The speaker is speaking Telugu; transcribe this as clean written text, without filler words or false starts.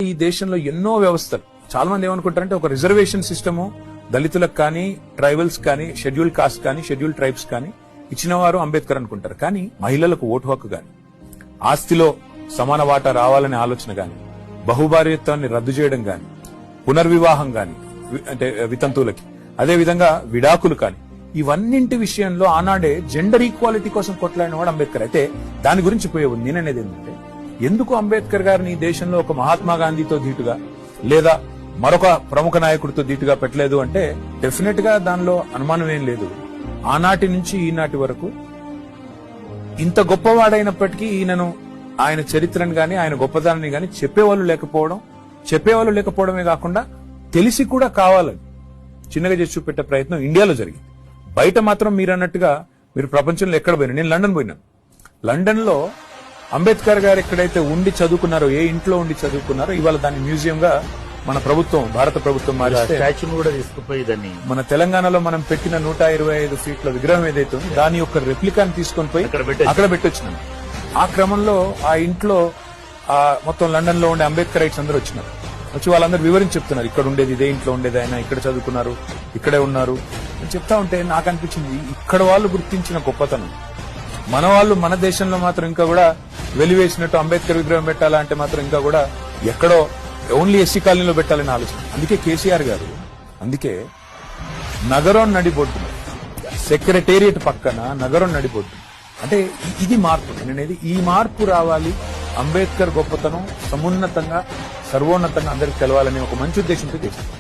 ఈ దేశంలో ఎన్నో వ్యవస్థలు, చాలా మంది ఏమనుకుంటారంటే ఒక రిజర్వేషన్ సిస్టము దళితులకు కానీ, ట్రైబల్స్ కానీ, షెడ్యూల్ కాస్ట్ కానీ, షెడ్యూల్ ట్రైబ్స్ కానీ ఇచ్చిన వారు అంబేద్కర్ అనుకుంటారు. కానీ మహిళలకు ఓటు హక్కు గాని, ఆస్తిలో సమాన వాటా రావాలనే ఆలోచన గాని, బహుభార్యత్వాన్ని రద్దు చేయడం గాని, పునర్వివాహం గాని అంటే వితంతువులకి, అదే విధంగా విడాకులు కానీ, ఇవన్నింటి విషయంలో ఆనాడే జెండర్ ఈక్వాలిటీ కోసం కొట్లాడిన వాడు అంబేద్కర్. అయితే దాని గురించి పోయే నేననేది ఏంటంటే, ఎందుకు అంబేద్కర్ గారిని ఈ దేశంలో ఒక మహాత్మా గాంధీతో ధీటుగా లేదా మరొక ప్రముఖ నాయకుడితో ధీటుగా పెట్టలేదు అంటే డెఫినెట్ గా దానిలో అనుమానం ఏం లేదు. ఆనాటి నుంచి ఈనాటి వరకు ఇంత గొప్పవాడైనప్పటికీ ఈయనను, ఆయన చరిత్రను గాని, ఆయన గొప్పదాన్ని గాని చెప్పేవాళ్ళు లేకపోవడమే కాకుండా తెలిసి కూడా కావాలని చిన్నగా చేసి చూపెట్టే ప్రయత్నం ఇండియాలో జరిగింది. బయట మాత్రం మీరు అన్నట్టుగా మీరు ప్రపంచంలో ఎక్కడ పోయినా, నేను లండన్ పోయినాను. లండన్ లో అంబేద్కర్ గారు ఎక్కడైతే ఉండి చదువుకున్నారో, ఏ ఇంట్లో ఉండి చదువుకున్నారో, ఇవాళ దాన్ని మ్యూజియం గా మన ప్రభుత్వం, భారత ప్రభుత్వం మారిస్తే కూడా తీసుకుపోయి దాన్ని మన తెలంగాణలో మనం పెట్టిన 125 ఫీట్ల విగ్రహం ఏదైతే ఉందో దాని యొక్క రెప్లికాని తీసుకొని పోయి అక్కడ పెట్టొచ్చినాం. ఆ క్రమంలో ఆ ఇంట్లో మొత్తం లండన్ లో ఉండే అంబేద్కర్ రైట్స్ అందరూ వచ్చినారు. వచ్చి వాళ్ళందరూ వివరించి చెప్తున్నారు, ఇక్కడ ఉండేది ఇదే ఇంట్లో ఉండేది, ఆయన ఇక్కడ చదువుకున్నారు, ఇక్కడే ఉన్నారు అని చెప్తా ఉంటే నాకు అనిపించింది, ఇక్కడ వాళ్ళు గుర్తించిన గొప్పతనం మన వాళ్ళు మన దేశంలో మాత్రం ఇంకా కూడా వెలివేసినట్టు అంబేద్కర్ విగ్రహం పెట్టాలంటే మాత్రం ఇంకా కూడా ఎక్కడో ఓన్లీ ఎస్సీ కాలనీలో పెట్టాలని ఆలోచన. అందుకే కేసీఆర్ గారు నగరం నడిబొడ్డు, సెక్రటేరియట్ పక్కన నగరం నడిబొడ్డు అంటే ఇది మార్పు. నేనేది ఈ మార్పు రావాలి, అంబేద్కర్ గొప్పతనం సమున్నతంగా, సర్వోన్నతంగా అందరికి తెలవాలని ఒక మంచి ఉద్దేశంతో చేశారు.